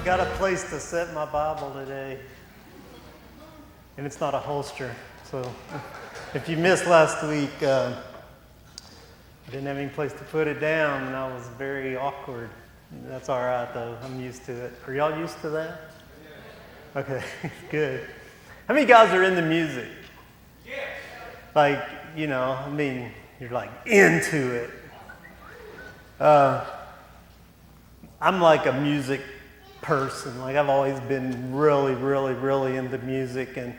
Got a place to set my Bible today, and it's not a holster. So if you missed last week, I didn't have any place to put it down, and I was very awkward. That's all right, though. I'm used to it. Are y'all used to that? Okay, good. How many guys are into music? Yes. Like, you know, I mean, you're like into it. I'm like a music person. Like, I've always been really into music. And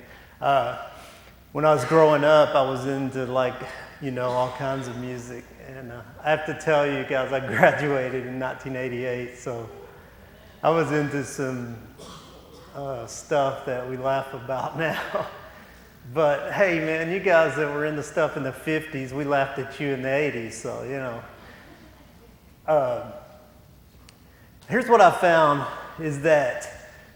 when I was growing up, I was into, like, you know, all kinds of music. And I have to tell you guys, I graduated in 1988, so I was into some stuff that we laugh about now. But hey, man, you guys that were into stuff in the 50s, we laughed at you in the 80s, so, you know. Here's what I found is that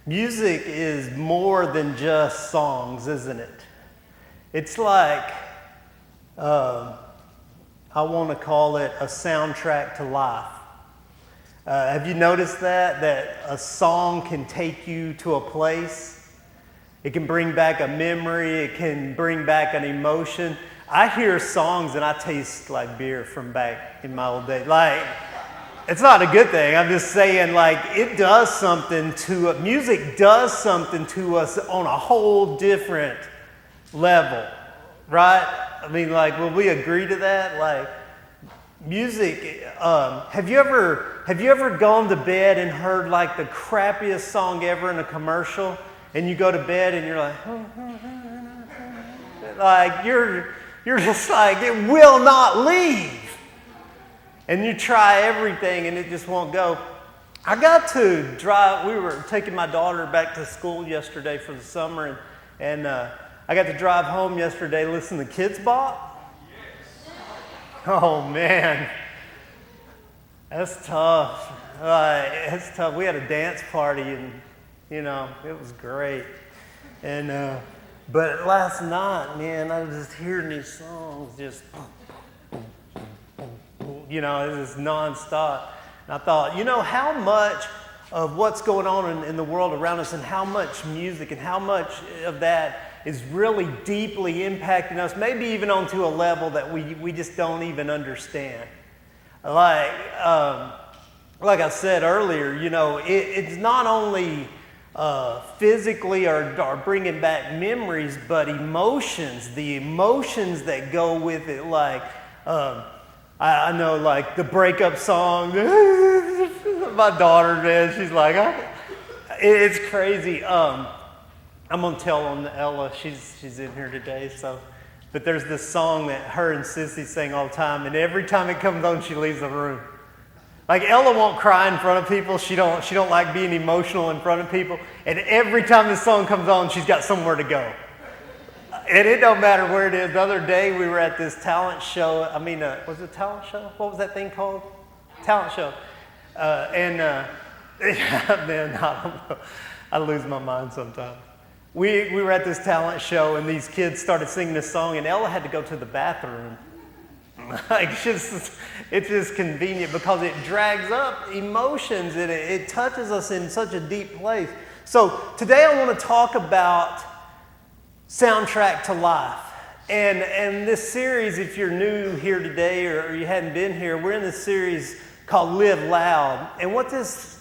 music is more than just songs, isn't it? It's like, I want to call it a soundtrack to life. Have you noticed that a song can take you to a place? It can bring back a memory. It can bring back an emotion. I hear songs and I taste like beer from back in my old days. Like, it's not a good thing. I'm just saying, like, it does something to it. Music does something to us on a whole different level, right? I mean, like, will we agree to that? Like, music, have you ever gone to bed and heard like the crappiest song ever in a commercial, and you go to bed and you're like you're just like, it will not leave, and you try everything and it just won't go. I got to drive. We were taking my daughter back to school yesterday for the summer, and I got to drive home yesterday, listen to Kids Bop. Oh man, that's tough. It's tough. We had a dance party, and you know, it was great. And but last night, man, I was just hearing these songs, just you know, it was nonstop. And I thought, you know, how much of what's going on in the world around us, and how much music and how much of that is really deeply impacting us, maybe even onto a level that we just don't even understand. Like I said earlier, you know, it's not only physically or bringing back memories, but emotions, the emotions that go with it. Like, I know, like, the breakup song. My daughter, man, she's like, it's crazy. I'm gonna tell on Ella. She's in here today. So, but there's this song that her and Sissy sing all the time, and every time it comes on, she leaves the room. Like, Ella won't cry in front of people. She don't like being emotional in front of people. And every time this song comes on, she's got somewhere to go. And it don't matter where it is. The other day we were at this talent show. Was it a talent show? What was that thing called? Talent show. Man, I don't know. I lose my mind sometimes. We were at this talent show, and these kids started singing this song, and Ella had to go to the bathroom. Like, it's just convenient because it drags up emotions, and it touches us in such a deep place. So today I want to talk about soundtrack to life. And this series, if you're new here today or you hadn't been here, we're in this series called Live Loud. And what this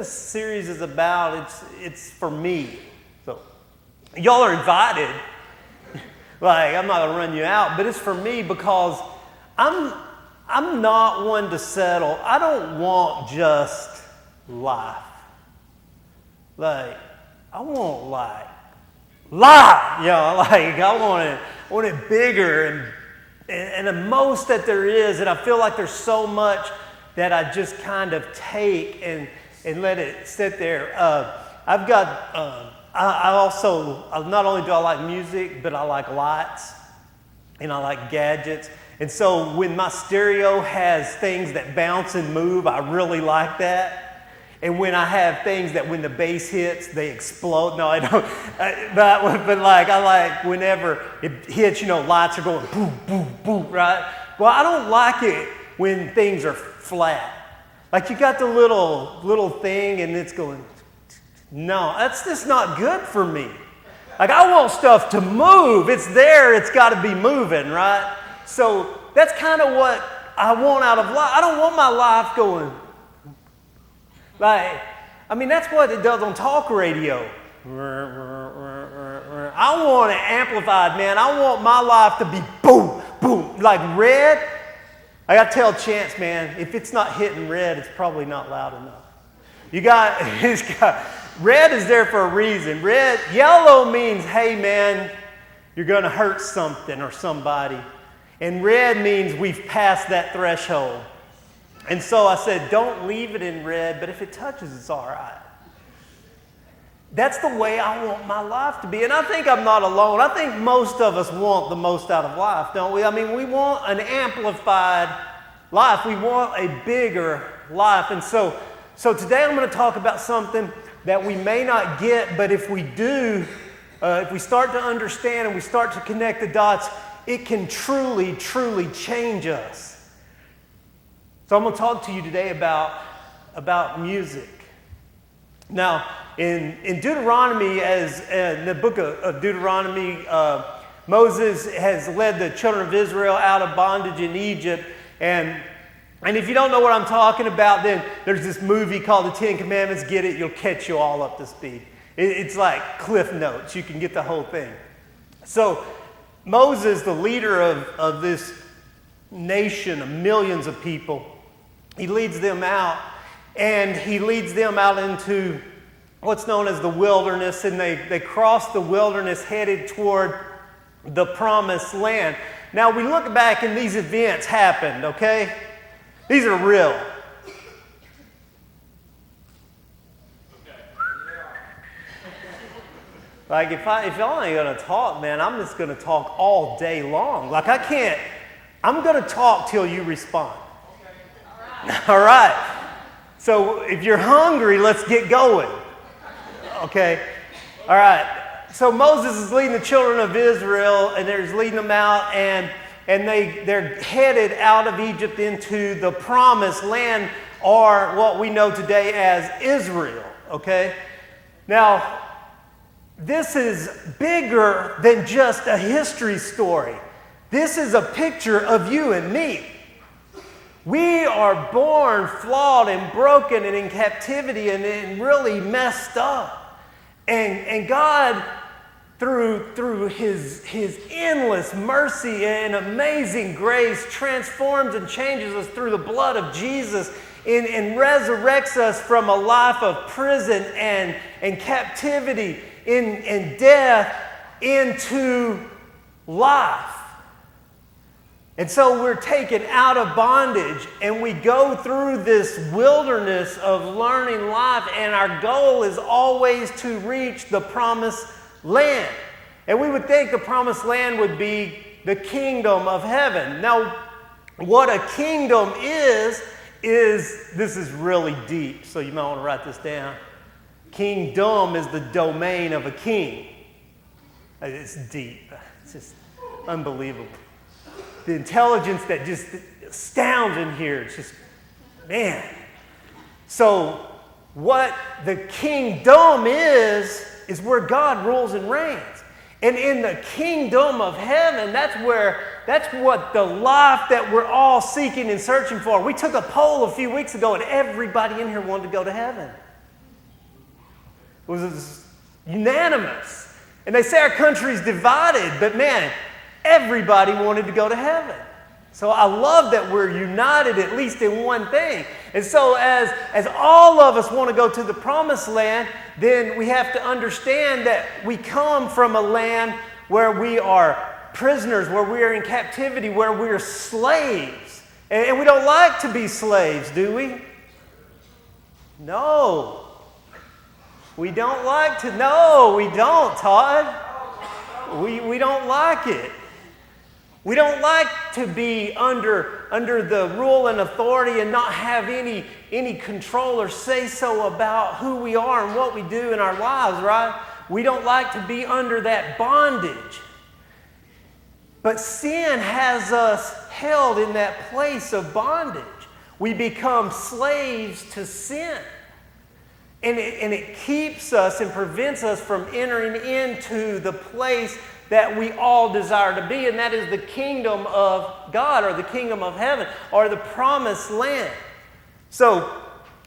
series is about, it's for me. So y'all are invited. Like, I'm not gonna run you out, but it's for me because I'm not one to settle. I don't want just life. Like, I want life, you know, like, I want it bigger and the most that there is. And I feel like there's so much that I just kind of take and let it sit there. I've got, I also, not only do I like music, but I like lights and I like gadgets. And so when my stereo has things that bounce and move, I really like that. And when I have things that when the bass hits, they explode. No, I don't. But like, I like whenever it hits, you know, lights are going boom, boom, boom, right? Well, I don't like it when things are flat. Like, you got the little thing and it's going No, that's just not good for me. Like, I want stuff to move. It's there, it's got to be moving, right? So that's kind of what I want out of life. I don't want my life going like, I mean, that's what it does on talk radio. I want it amplified, man. I want my life to be boom, boom, like red. I got to tell Chance, man, if it's not hitting red, it's probably not loud enough. Red is there for a reason. Yellow means, hey, man, you're going to hurt something or somebody. And red means we've passed that threshold. And so I said, don't leave it in red, but if it touches, it's all right. That's the way I want my life to be. And I think I'm not alone. I think most of us want the most out of life, don't we? I mean, we want an amplified life. We want a bigger life. And so today I'm going to talk about something that we may not get, but if we do, if we start to understand and we start to connect the dots, it can truly, truly change us. So I'm going to talk to you today about music. Now, in Deuteronomy, in the book of Deuteronomy, Moses has led the children of Israel out of bondage in Egypt. And if you don't know what I'm talking about, then there's this movie called The Ten Commandments. Get it, you'll catch you all up to speed. It's like Cliff Notes. You can get the whole thing. So Moses, the leader of this nation of millions of people, he leads them out. And he leads them out into what's known as the wilderness. And they cross the wilderness headed toward the promised land. Now we look back and these events happened, okay? These are real. Like if y'all ain't gonna talk, man, I'm just gonna talk all day long. Like I'm gonna talk till you respond. All right. So if you're hungry, let's get going. Okay. All right. So Moses is leading the children of Israel, and he's leading them out, and they're headed out of Egypt into the promised land, or what we know today as Israel. Okay. Now, this is bigger than just a history story. This is a picture of you and me. We are born flawed and broken and in captivity and really messed up. And God, through his endless mercy and amazing grace, transforms and changes us through the blood of Jesus and resurrects us from a life of prison and captivity and death into life. And so we're taken out of bondage and we go through this wilderness of learning life, and our goal is always to reach the promised land. And we would think the promised land would be the kingdom of heaven. Now, what a kingdom is this is really deep, so you might want to write this down. Kingdom is the domain of a king. It's deep. It's just unbelievable. The intelligence that just astounds in here. It's just, man. So what the kingdom is where God rules and reigns. And in the kingdom of heaven, that's what the life that we're all seeking and searching for. We took a poll a few weeks ago, and everybody in here wanted to go to heaven. It was unanimous. And they say our country's divided, but man, everybody wanted to go to heaven. So I love that we're united at least in one thing. And so as all of us want to go to the promised land, then we have to understand that we come from a land where we are prisoners, where we are in captivity, where we are slaves. And we don't like to be slaves, do we? No. We don't like to. No, we don't, Todd. We don't like it. We don't like to be under the rule and authority and not have any control or say-so about who we are and what we do in our lives, right? We don't like to be under that bondage. But sin has us held in that place of bondage. We become slaves to sin. And it keeps us and prevents us from entering into the place that we all desire to be, and that is the kingdom of God, or the kingdom of heaven, or the promised land. So,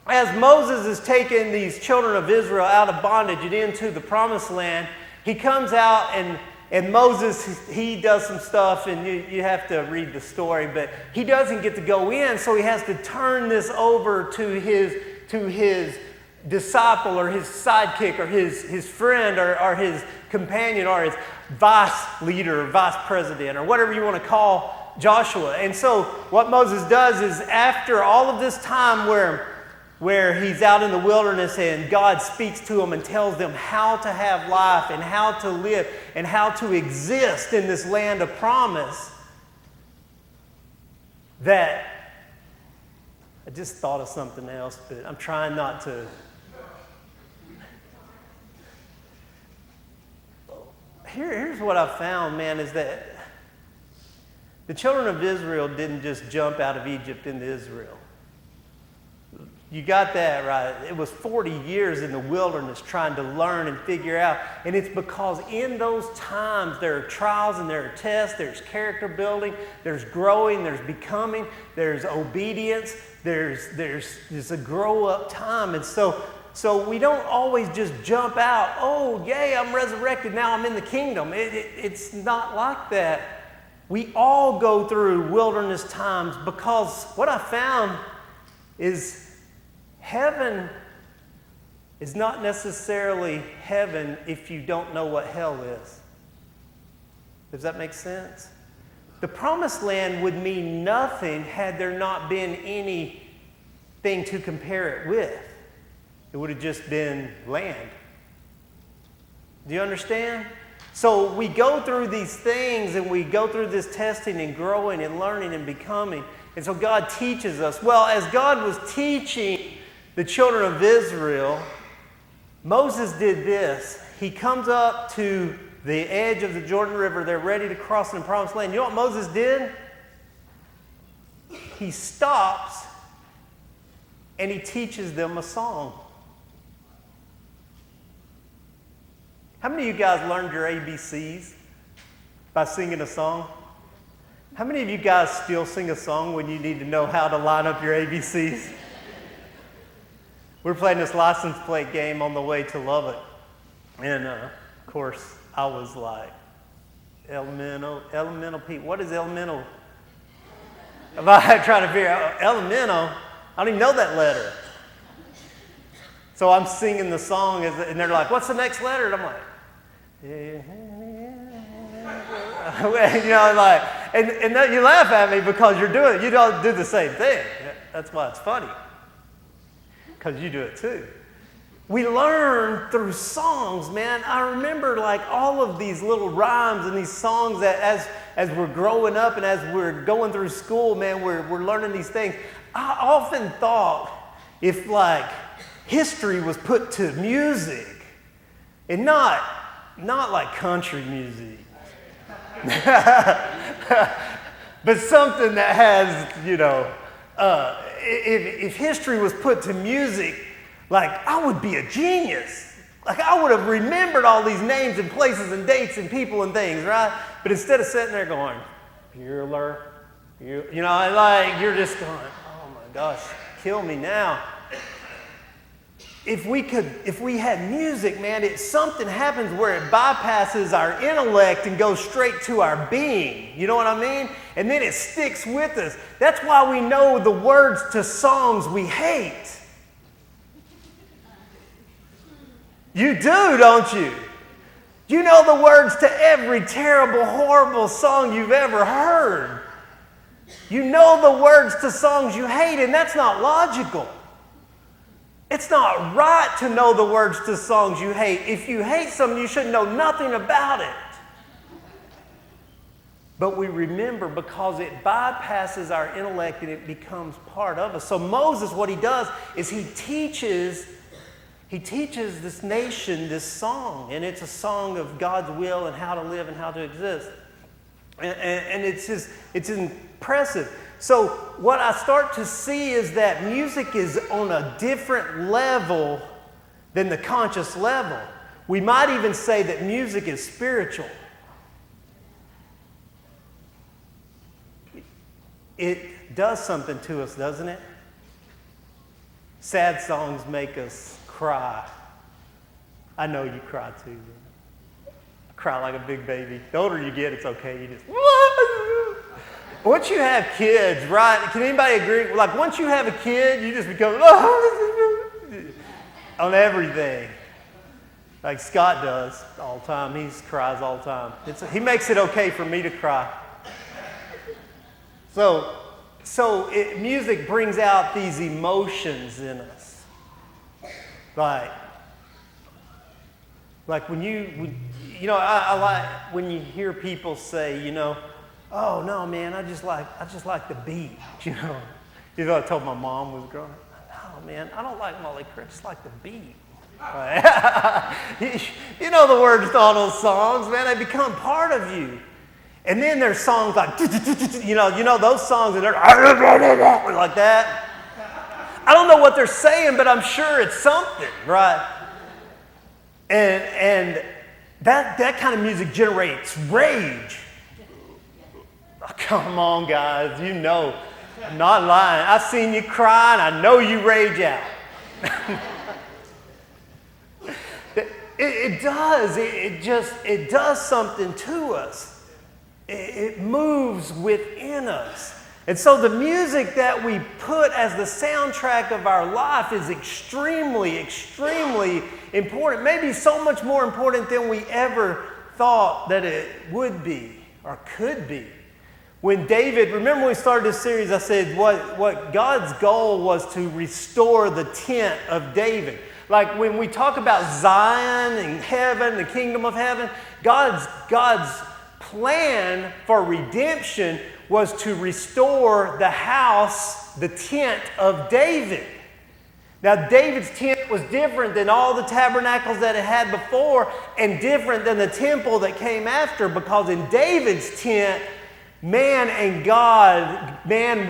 as Moses is taking these children of Israel out of bondage and into the promised land, he comes out and Moses, he does some stuff, and you have to read the story, but he doesn't get to go in, so he has to turn this over to his disciple, or his sidekick, or his friend, or his companion, or his vice leader, or vice president, or whatever you want to call Joshua. And so what Moses does is, after all of this time where he's out in the wilderness and God speaks to him and tells them how to have life and how to live and how to exist in this land of promise, that I just thought of something else, but I'm trying not to. Here's what I found, man, is that the children of Israel didn't just jump out of Egypt into Israel. You got that right. It was 40 years in the wilderness trying to learn and figure out. And it's because in those times there are trials and there are tests, there's character building, there's growing, there's becoming, there's obedience, there's a grow up time. And so we don't always just jump out, oh, yay, I'm resurrected, now I'm in the kingdom. It's not like that. We all go through wilderness times, because what I found is heaven is not necessarily heaven if you don't know what hell is. Does that make sense? The promised land would mean nothing had there not been anything to compare it with. It would have just been land. Do you understand? So we go through these things, and we go through this testing and growing and learning and becoming. And so God teaches us. Well, as God was teaching the children of Israel, Moses did this. He comes up to the edge of the Jordan River. They're ready to cross in the promised land. You know what Moses did? He stops and he teaches them a song. How many of you guys learned your ABCs by singing a song? How many of you guys still sing a song when you need to know how to line up your ABCs? We're playing this license plate game on the way to Lubbock. And, of course, I was like, elemental P. What is elemental? If I try to figure out elemental, I don't even know that letter. So I'm singing the song, and they're like, what's the next letter? And I'm like, you know, like, and then you laugh at me because you're doing it. You don't do the same thing. That's why it's funny, because you do it too. We learn through songs, man. I remember like all of these little rhymes and these songs that as we're growing up and as we're going through school, man, we're learning these things. I often thought if like history was put to music, and not like country music, but something that has, you know, if history was put to music, like I would be a genius. Like I would have remembered all these names and places and dates and people and things, right? But instead of sitting there going, Bueller, you know, like you're just going, oh my gosh, kill me now. If we had music, man, something happens where it bypasses our intellect and goes straight to our being. You know what I mean? And then it sticks with us. That's why we know the words to songs we hate. You do, don't you? You know the words to every terrible, horrible song you've ever heard. You know the words to songs you hate, and that's not logical. It's not right to know the words to songs you hate. If you hate something, you should know nothing about it. But we remember because it bypasses our intellect and it becomes part of us. So Moses, what he does is he teaches this nation this song. And it's a song of God's will and how to live and how to exist. And it's impressive. So what I start to see is that music is on a different level than the conscious level. We might even say that music is spiritual. It does something to us, doesn't it? Sad songs make us cry. I know you cry too. I cry like a big baby. The older you get, it's okay. You just, once you have kids, right? Can anybody agree? Like once you have a kid, you just become on everything. Like Scott does all the time. He cries all the time. He makes it okay for me to cry. So music brings out these emotions in us. Like when I like when you hear people say, oh no, man, I just like the beat, I told my mom was growing up, no, man, I don't like Molly Creek, I just like the beat. You know the words to all those songs, man, they become part of you. And then there's songs like, those songs that are like that. I don't know what they're saying, but I'm sure it's something, right? And that kind of music generates rage. Oh, come on, guys, I'm not lying. I've seen you cry, and I know you rage out. It does. It does something to us. It moves within us. And so the music that we put as the soundtrack of our life is extremely, extremely important. Maybe so much more important than we ever thought that it would be or could be. Remember when we started this series, I said what God's goal was to restore the tent of David. Like when we talk about Zion and heaven, the kingdom of heaven, God's plan for redemption was to restore the house, the tent of David. Now, David's tent was different than all the tabernacles that it had before and different than the temple that came after, because in David's tent, man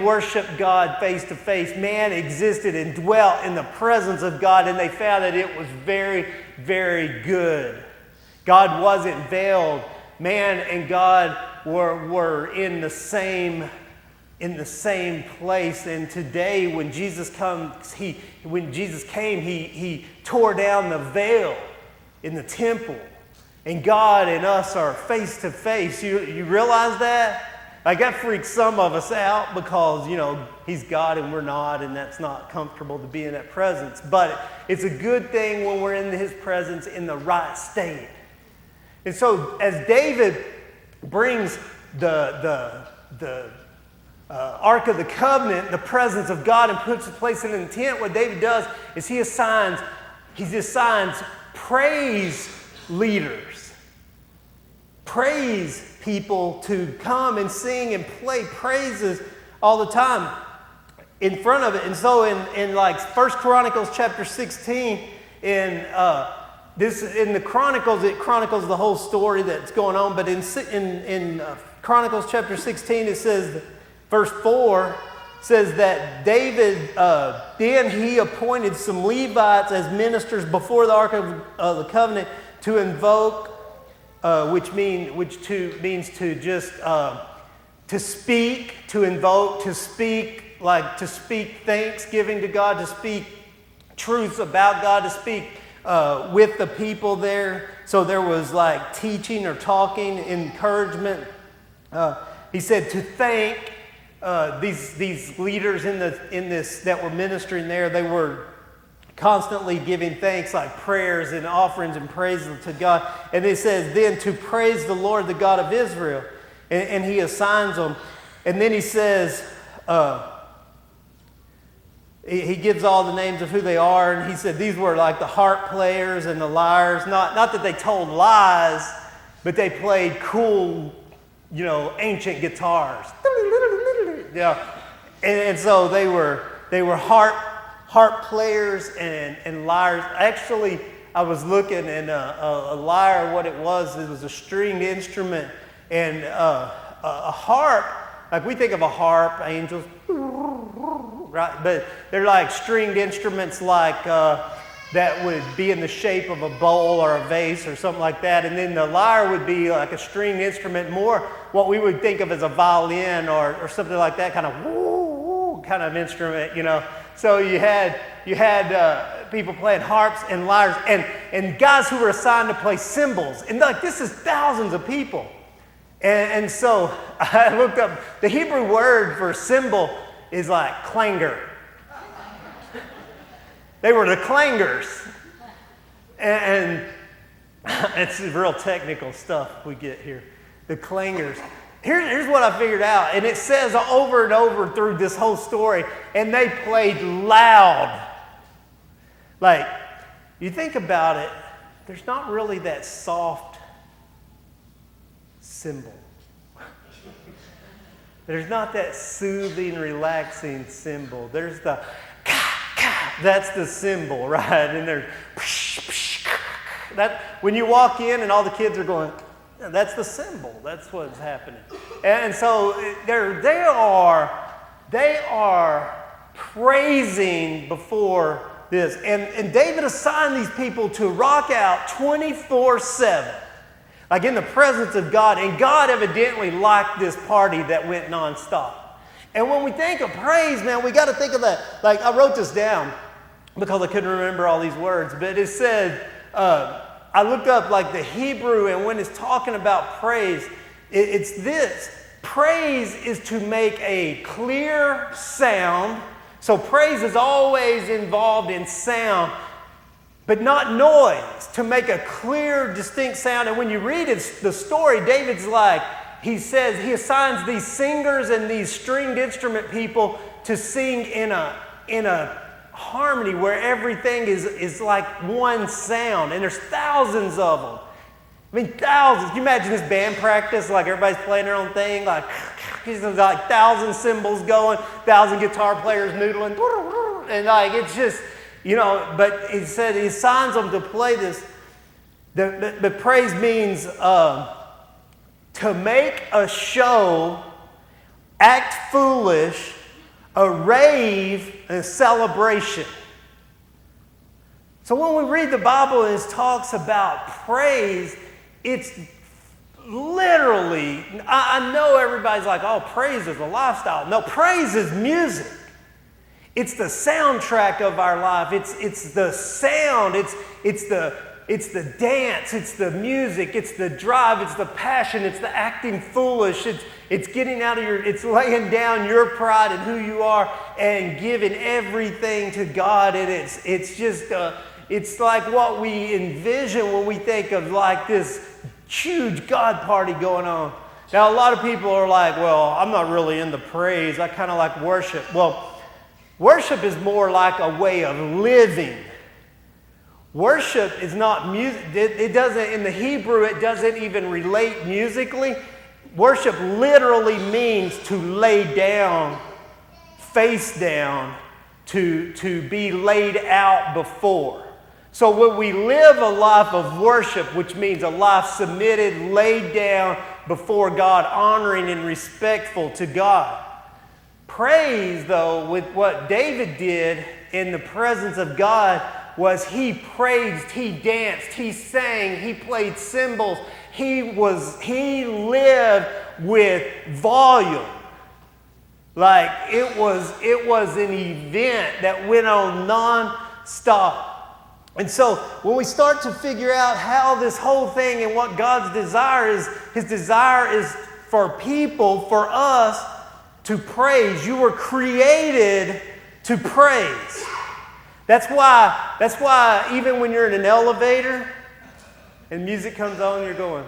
worshiped God face to face. Man existed and dwelt in the presence of God, and they found that it was very, very good. God wasn't veiled. Man and God were in the same place. And today, when Jesus came, he tore down the veil in the temple, and God and us are face to face. You realize that? Like that freaks some of us out because He's God and we're not, and that's not comfortable to be in that presence. But it's a good thing when we're in His presence in the right state. And so, as David brings the Ark of the Covenant, the presence of God, and puts it place in the tent, what David does is he assigns praise leaders, praise people to come and sing and play praises all the time in front of it. And so, in like 1 Chronicles chapter 16, in the Chronicles, it chronicles the whole story that's going on. But in Chronicles chapter 16, it says, verse 4 says that David, then he appointed some Levites as ministers before the Ark of the Covenant to invoke, which means to speak, to invoke, to speak thanksgiving to God, to speak truths about God, to speak with the people there. So there was like teaching or talking, encouragement. He said to thank these leaders in this that were ministering there. They were constantly giving thanks, like prayers and offerings and praises to God. And it says then to praise the Lord, the God of Israel, and he assigns them. And then he says. He gives all the names of who they are, and he said these were like the harp players and the lyres. Not that they told lies, but they played cool, ancient guitars. Yeah, and so they were harp players and lyres. Actually, I was looking, and a lyre, what it was a stringed instrument, and a harp. Like we think of a harp, angels, right? But they're like stringed instruments, like that would be in the shape of a bowl or a vase or something like that. And then the lyre would be like a stringed instrument, more what we would think of as a violin or something like that, kind of woo kind of instrument, you know. So you had people playing harps and lyres and guys who were assigned to play cymbals. And like, this is thousands of people. And so I looked up, the Hebrew word for cymbal is like clangor. They were the clangers. And it's real technical stuff we get here. The clangers. Here's what I figured out. And it says over and over through this whole story, and they played loud. Like, you think about it, there's not really that soft cymbal. There's not that soothing, relaxing cymbal. There's the that's the cymbal, right? And there's that when you walk in and all the kids are going, that's the cymbal. That's what's happening. And so they are praising before this. And David assigned these people to rock out 24/7, like in the presence of God. And God evidently liked this party that went nonstop. And when we think of praise, man, we got to think of that. Like, I wrote this down because I couldn't remember all these words, but it said, I looked up like the Hebrew, and when it's talking about praise, it's this. Praise is to make a clear sound. So praise is always involved in sound, but not noise, to make a clear, distinct sound. And when you read the story, David's like, he says he assigns these singers and these stringed instrument people to sing in a harmony where everything is like one sound, and there's thousands of them. I mean, thousands. Can you imagine this band practice? Like everybody's playing their own thing, like 1,000 cymbals going, 1,000 guitar players noodling, and like it's just, you know. But he said he assigns them to play this. The praise means to make a show, act foolish, a rave, and a celebration. So when we read the Bible and it talks about praise, it's literally, I know everybody's like, oh, praise is a lifestyle. No, praise is music. It's the soundtrack of our life. It's the sound. It's the dance. It's the music. It's the drive. It's the passion. It's the acting foolish. It's getting out of it's laying down your pride and who you are and giving everything to God. And it's just, it's like what we envision when we think of like this huge God party going on. Now, a lot of people are like, well, I'm not really into praise. I kind of like worship. Well, worship is more like a way of living. Worship is not music. It doesn't, in the Hebrew, it doesn't even relate musically. Worship literally means to lay down, face down, to be laid out before. So when we live a life of worship, which means a life submitted, laid down before God, honoring and respectful to God. Praise, though, with what David did in the presence of God, was he praised, he danced, he sang, he played cymbals. He lived with volume. Like it was an event that went on non-stop. And so when we start to figure out how this whole thing and what God's desire is, his desire is for people, for us to praise. You were created to praise. That's why even when you're in an elevator and music comes on, you're going.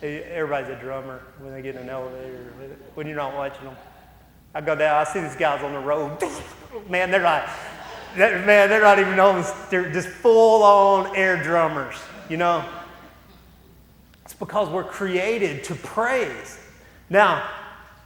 Everybody's a drummer when they get in an elevator, when you're not watching them. I go down, I see these guys on the road. Man, they're not even known. They're just full-on air drummers, you know. It's because we're created to praise. Now,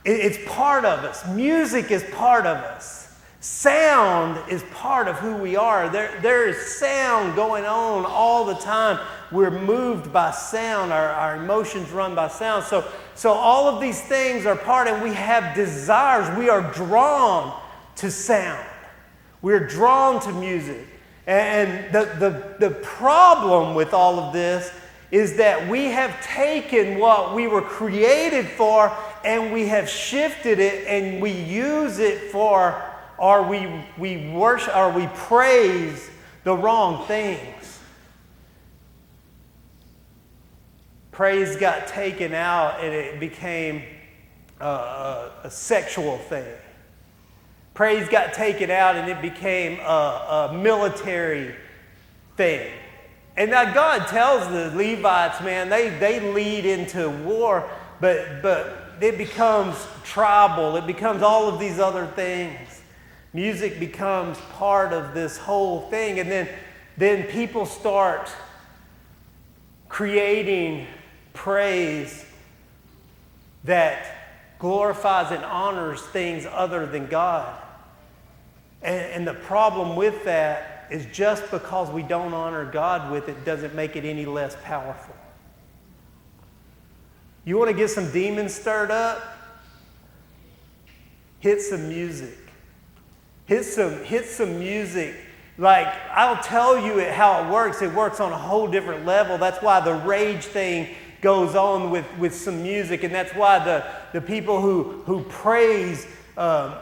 it's part of us. Music is part of us. Sound is part of who we are. There is sound going on all the time. We're moved by sound. Our emotions run by sound. So all of these things are part, and we have desires. We are drawn to sound. We're drawn to music. And the problem with all of this is that we have taken what we were created for and we have shifted it and we use it for, or we worship, or we praise the wrong things. Praise got taken out and it became a sexual thing. Praise got taken out and it became a military thing. And now God tells the Levites, man, they lead into war, but it becomes tribal. It becomes all of these other things. Music becomes part of this whole thing. And then people start creating praise that glorifies and honors things other than God. And the problem with that is just because we don't honor God with it doesn't make it any less powerful. You want to get some demons stirred up? Hit some music. Hit some music. Like, I'll tell you how it works. It works on a whole different level. That's why the rage thing goes on with some music. And that's why the people who praise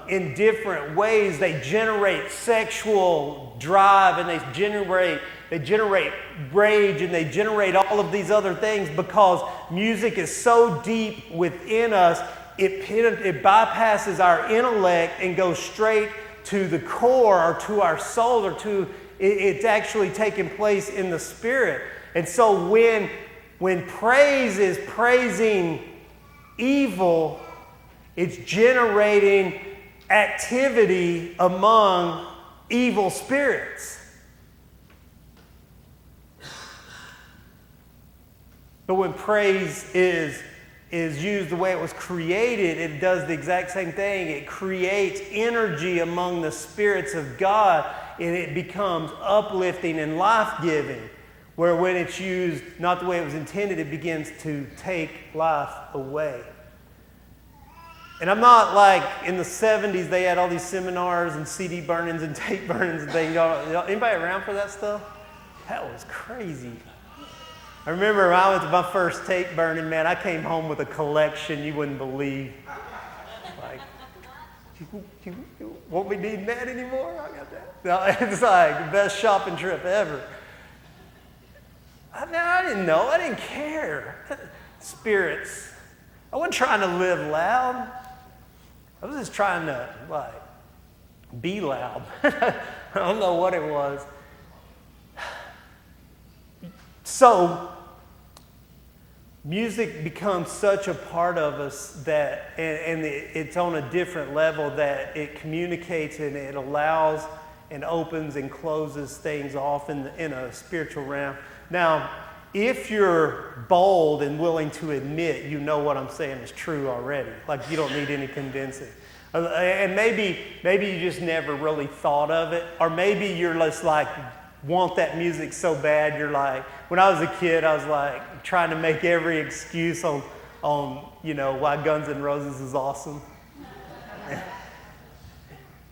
in different ways, they generate sexual drive and they generate rage and they generate all of these other things because music is so deep within us, it bypasses our intellect and goes straight to the core or to our soul or to it's actually taking place in the spirit. And so when praise is praising evil, it's generating activity among evil spirits. But when praise is used the way it was created, it does the exact same thing. It creates energy among the spirits of God, and it becomes uplifting and life-giving. Where when it's used not the way it was intended, it begins to take life away. And I'm not like in the 70s they had all these seminars and CD burnings and tape burnings and things. Anybody around for that stuff? That was crazy. I remember when I went to my first tape burning, man, I came home with a collection you wouldn't believe. Like, you won't be needing that anymore? I got that. No, it's like the best shopping trip ever. I didn't know. I didn't care. Spirits. I wasn't trying to live loud. I was just trying to, be loud. I don't know what it was. So, music becomes such a part of us that, and it's on a different level that it communicates and it allows and opens and closes things off in a spiritual realm. Now, if you're bold and willing to admit you know what I'm saying is true already, like you don't need any convincing. And maybe you just never really thought of it, or maybe you're just like, want that music so bad, you're like, when I was a kid, I was like trying to make every excuse on why Guns N' Roses is awesome.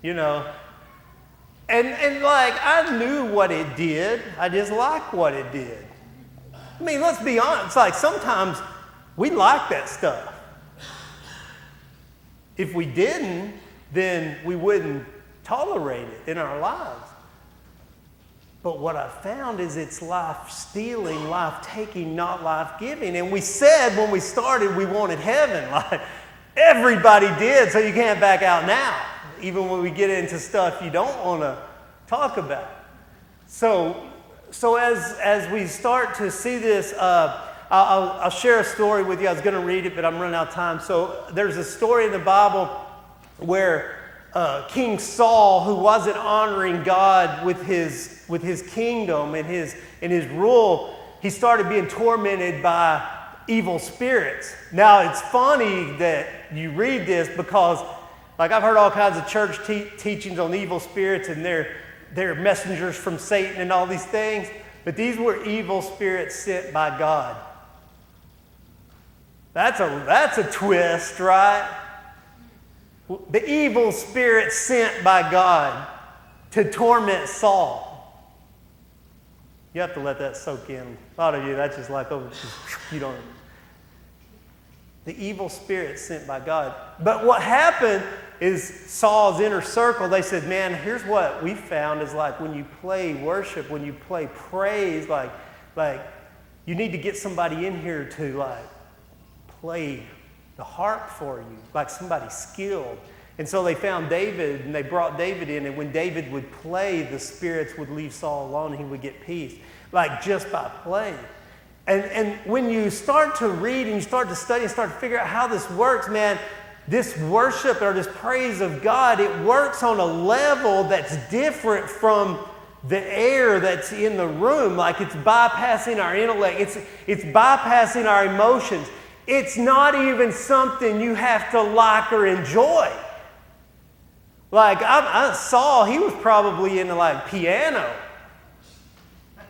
And like, I knew what it did, I just liked what it did. I mean, let's be honest, it's like sometimes we like that stuff. If we didn't, then we wouldn't tolerate it in our lives. But what I found is it's life-stealing, life-taking, not life-giving. And we said when we started we wanted heaven. Like, everybody did, so you can't back out now, even when we get into stuff you don't want to talk about. So as we start to see this, I'll share a story with you. I was going to read it, but I'm running out of time. So there's a story in the Bible where King Saul, who wasn't honoring God with his kingdom and his rule, he started being tormented by evil spirits. Now, it's funny that you read this because Like I've heard all kinds of church teachings on evil spirits and they're messengers from Satan and all these things. But these were evil spirits sent by God. That's a twist, right? The evil spirit sent by God to torment Saul. You have to let that soak in. A lot of you, that's just like, oh, you don't. The evil spirit sent by God. But what happened is Saul's inner circle, they said, man, here's what we found is like when you play worship, when you play praise, like you need to get somebody in here to like play the harp for you, like somebody skilled. And so they found David and they brought David in, and when David would play, the spirits would leave Saul alone and he would get peace, like just by playing. And when you start to read and you start to study and start to figure out how this works, man, this worship or this praise of God, it works on a level that's different from the air that's in the room. Like it's bypassing our intellect. It's bypassing our emotions. It's not even something you have to like or enjoy. Like I saw, he was probably into like piano.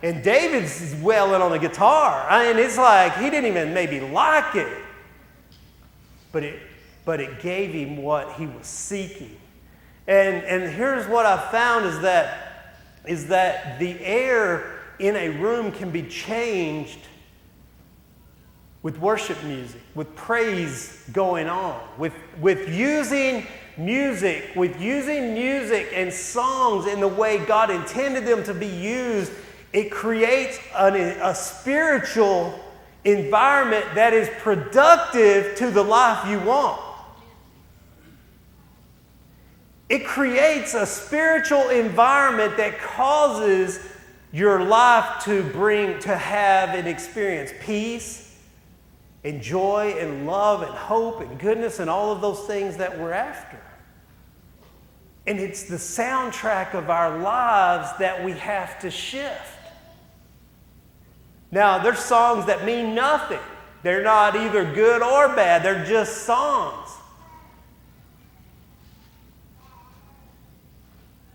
And David's wailing on the guitar. And it's like he didn't even maybe like it. But it gave him what he was seeking. And here's what I found is that the air in a room can be changed with worship music, with praise going on, with using music and songs in the way God intended them to be used. It creates a spiritual environment that is productive to the life you want. It creates a spiritual environment that causes your life to have and experience peace and joy and love and hope and goodness and all of those things that we're after. And it's the soundtrack of our lives that we have to shift. Now, there's songs that mean nothing. They're not either good or bad. They're just songs.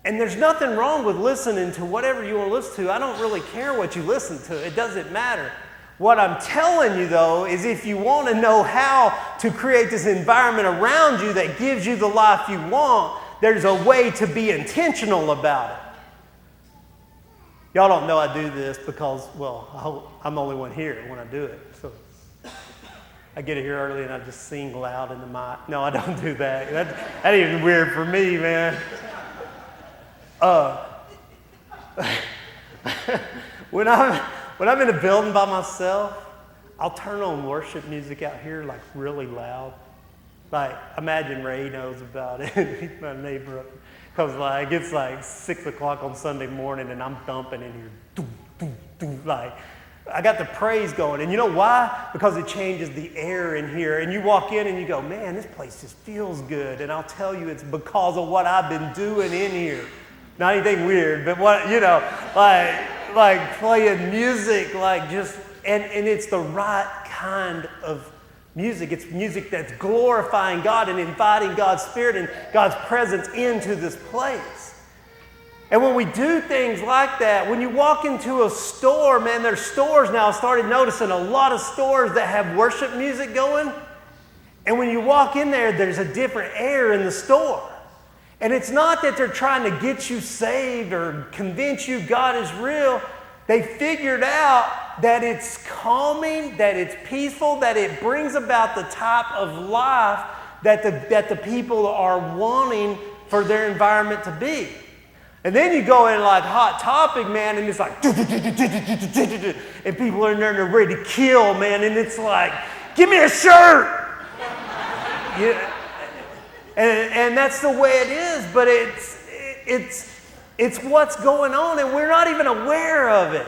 And there's nothing wrong with listening to whatever you want to listen to. I don't really care what you listen to. It doesn't matter. What I'm telling you, though, is if you want to know how to create this environment around you that gives you the life you want, there's a way to be intentional about it. Y'all don't know I do this because, well, I'm the only one here when I do it. So I get here early and I just sing loud in the mic. No, I don't do that. That ain't even weird for me, man. When I'm in a building by myself, I'll turn on worship music out here like really loud. Like, imagine Ray knows about it. He's my neighbor. Because like it's like 6 o'clock on Sunday morning and I'm thumping in here. Doom, doom, doom, like, I got the praise going. And you know why? Because it changes the air in here. And you walk in and you go, man, this place just feels good. And I'll tell you it's because of what I've been doing in here. Not anything weird, but what, you know, like playing music, like just, and it's the right kind of music. It's music that's glorifying God and inviting God's Spirit and God's presence into this place. And when we do things like that, when you walk into a store, man, there's stores now. I started noticing a lot of stores that have worship music going. And when you walk in there, there's a different air in the store. And it's not that they're trying to get you saved or convince you God is real. They figured out that it's calming, that it's peaceful, that it brings about the type of life that the people are wanting for their environment to be. And then you go in like Hot Topic, man, and it's like, and people are in there and they're ready to kill, man, and it's like, give me a shirt. Yeah. And that's the way it is, but it's what's going on, and we're not even aware of it.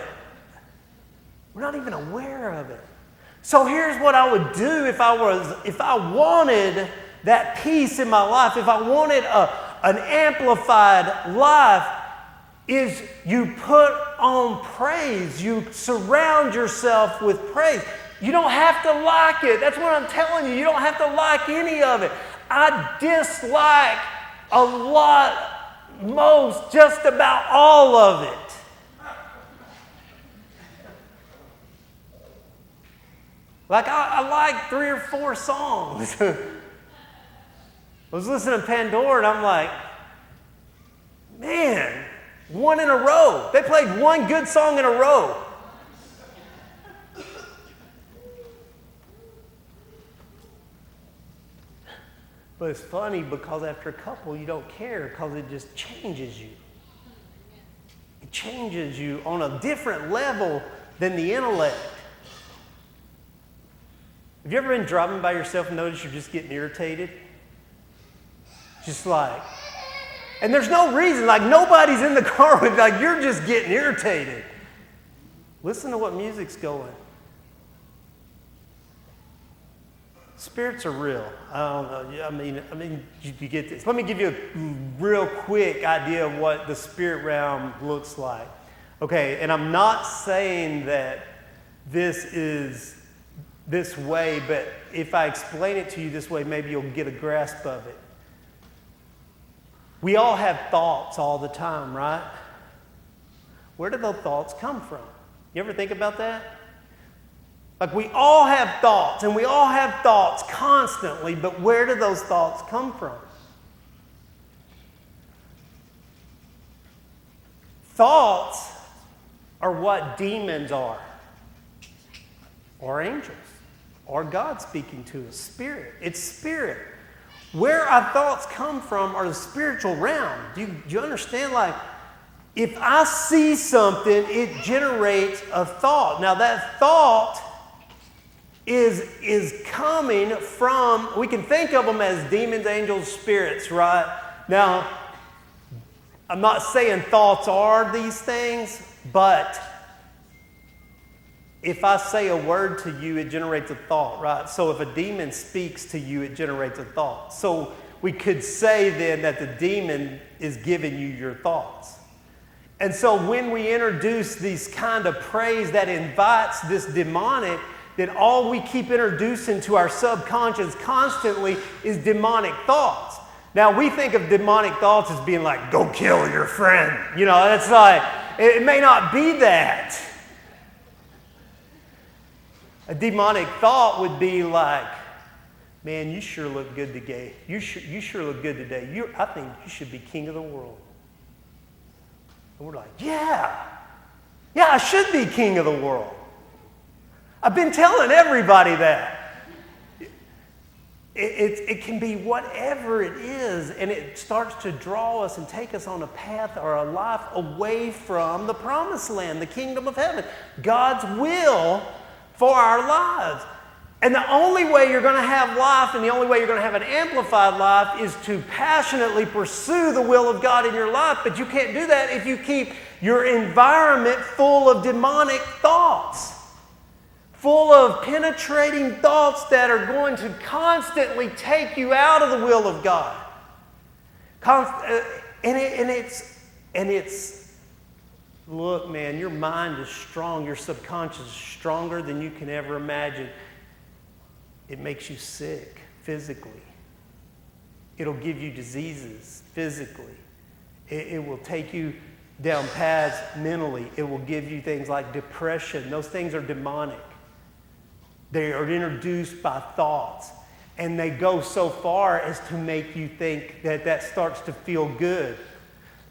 We're not even aware of it. So here's what I would do if I wanted that peace in my life, if I wanted an amplified life, is you put on praise. You surround yourself with praise. You don't have to like it. That's what I'm telling you. You don't have to like any of it. I dislike a lot, just about all of it. Like, I like 3 or 4 songs. I was listening to Pandora, and I'm like, man, one in a row. They played one good song in a row. But it's funny because after a couple, you don't care because it just changes you. It changes you on a different level than the intellect. Have you ever been driving by yourself and noticed you're just getting irritated? Just like, and there's no reason, like nobody's in the car with, like you're just getting irritated. Listen to what music's going. Spirits are real. I don't know. I mean, you get this. Let me give you a real quick idea of what the spirit realm looks like. Okay, and I'm not saying that this is this way, but if I explain it to you this way, maybe you'll get a grasp of it. We all have thoughts all the time, right? Where do those thoughts come from? You ever think about that? Like we all have thoughts, and we all have thoughts constantly, but where do those thoughts come from? Thoughts are what demons are, or angels, or God speaking to us. Spirit. It's spirit. Where our thoughts come from are the spiritual realm. Do you understand? Like, if I see something, it generates a thought. Now, that thought is coming from, we can think of them as demons, angels, spirits, right? Now, I'm not saying thoughts are these things, but if I say a word to you, it generates a thought, right? So if a demon speaks to you, it generates a thought. So we could say then that the demon is giving you your thoughts. And so when we introduce these kind of praise that invites this demonic, then all we keep introducing to our subconscious constantly is demonic thoughts. Now, we think of demonic thoughts as being like, go kill your friend. You know, it's like, it may not be that. A demonic thought would be like, man, you sure look good today. You sure look good today. I think you should be king of the world. And we're like, yeah, I should be king of the world. I've been telling everybody that. It can be whatever it is, and it starts to draw us and take us on a path or a life away from the promised land, the kingdom of heaven, God's will for our lives. And the only way you're going to have life and the only way you're going to have an amplified life is to passionately pursue the will of God in your life. But you can't do that if you keep your environment full of demonic thoughts, full of penetrating thoughts that are going to constantly take you out of the will of God. Look, man, your mind is strong. Your subconscious is stronger than you can ever imagine. It makes you sick physically. It'll give you diseases physically. It will take you down paths mentally. It will give you things like depression. Those things are demonic. They are introduced by thoughts. And they go so far as to make you think that starts to feel good.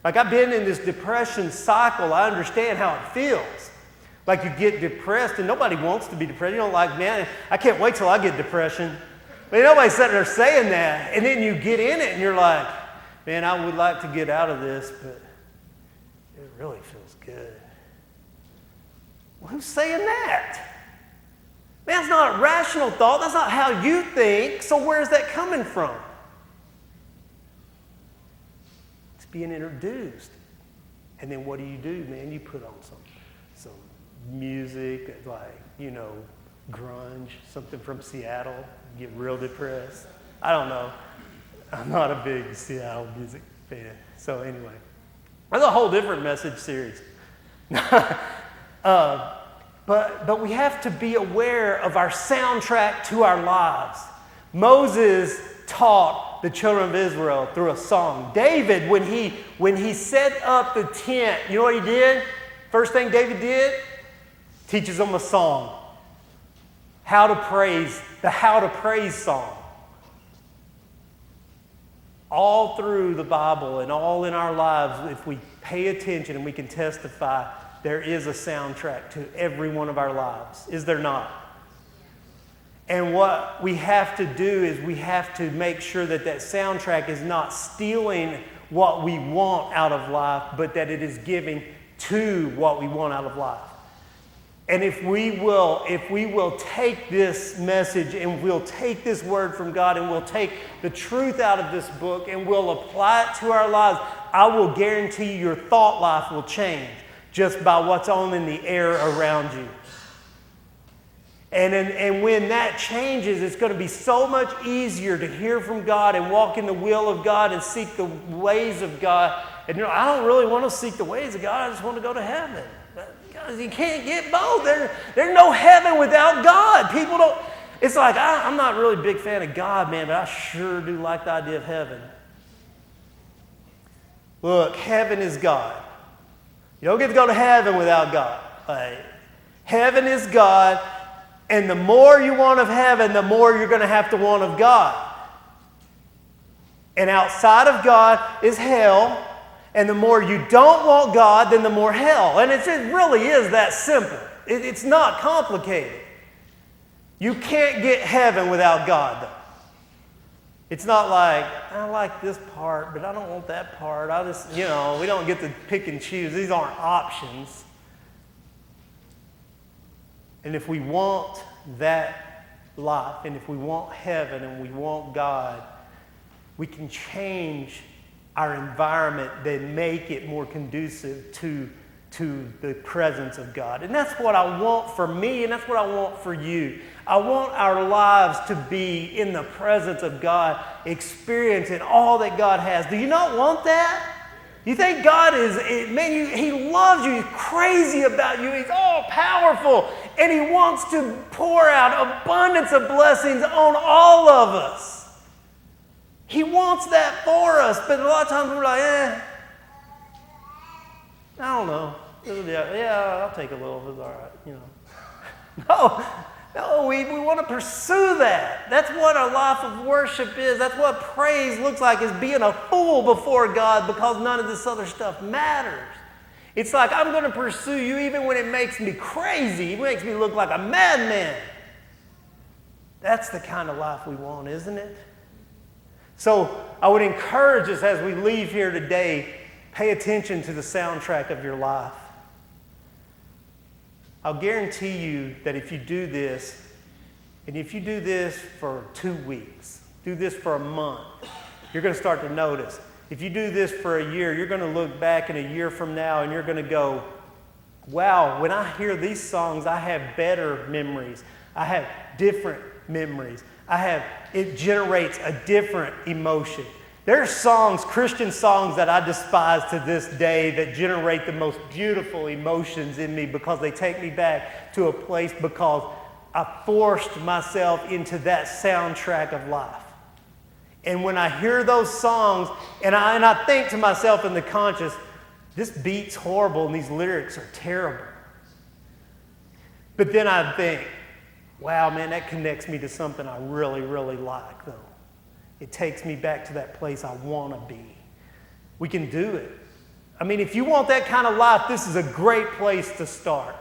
Like, I've been in this depression cycle. I understand how it feels. Like, you get depressed, and nobody wants to be depressed. You don't like, man, I can't wait till I get depression. But nobody's sitting there saying that. And then you get in it, and you're like, man, I would like to get out of this, but it really feels good. Well, who's saying that? Man, that's not a rational thought. That's not how you think. So where's that coming from? It's being introduced. And then what do, man? You put on some music, like, grunge, something from Seattle, get real depressed. I don't know. I'm not a big Seattle music fan. So anyway, that's a whole different message series. But we have to be aware of our soundtrack to our lives. Moses taught the children of Israel through a song. David, when he set up the tent, you know what he did? First thing David did? Teaches them a song. How to praise song. All through the Bible and all in our lives, if we pay attention and we can testify, there is a soundtrack to every one of our lives. Is there not? And what we have to do is we have to make sure that that soundtrack is not stealing what we want out of life, but that it is giving to what we want out of life. And if we will take this message and we'll take this word from God and we'll take the truth out of this book and we'll apply it to our lives, I will guarantee you your thought life will change just by what's on in the air around you. And when that changes, it's going to be so much easier to hear from God and walk in the will of God and seek the ways of God. And I don't really want to seek the ways of God. I just want to go to heaven. You can't get both. There's no heaven without God. People don't. It's like, I'm not really a big fan of God, man, but I sure do like the idea of heaven. Look, heaven is God. You don't get to go to heaven without God. Heaven is God, and the more you want of heaven, the more you're going to have to want of God. And outside of God is hell. And the more you don't want God, then the more hell. And it really is that simple. It's not complicated. You can't get heaven without God, though. It's not like, I like this part, but I don't want that part. We don't get to pick and choose. These aren't options. And if we want that life, and if we want heaven, and we want God, we can change our environment that make it more conducive to the presence of God. And that's what I want for me, and that's what I want for you. I want our lives to be in the presence of God, experiencing all that God has. Do you not want that? You think God He loves you, He's crazy about you, He's all powerful, and He wants to pour out abundance of blessings on all of us. He wants that for us, but a lot of times we're like, I don't know. Yeah, I'll take a little, it's all right, No, we want to pursue that. That's what our life of worship is. That's what praise looks like, is being a fool before God because none of this other stuff matters. It's like, I'm going to pursue you even when it makes me crazy. It makes me look like a madman. That's the kind of life we want, isn't it? So I would encourage us as we leave here today, pay attention to the soundtrack of your life. I'll guarantee you that if you do this, and if you do this for 2 weeks, do this for a month, you're going to start to notice. If you do this for a year, you're going to look back in a year from now and you're going to go, wow, when I hear these songs, I have better memories. I have different memories. It generates a different emotion. There are songs, Christian songs, that I despise to this day that generate the most beautiful emotions in me because they take me back to a place because I forced myself into that soundtrack of life. And when I hear those songs, and I think to myself in the conscious, this beat's horrible and these lyrics are terrible. But then I think, wow, man, that connects me to something I really, really like, though. It takes me back to that place I want to be. We can do it. I mean, if you want that kind of life, this is a great place to start.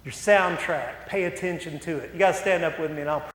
Your soundtrack, pay attention to it. You got to stand up with me and I'll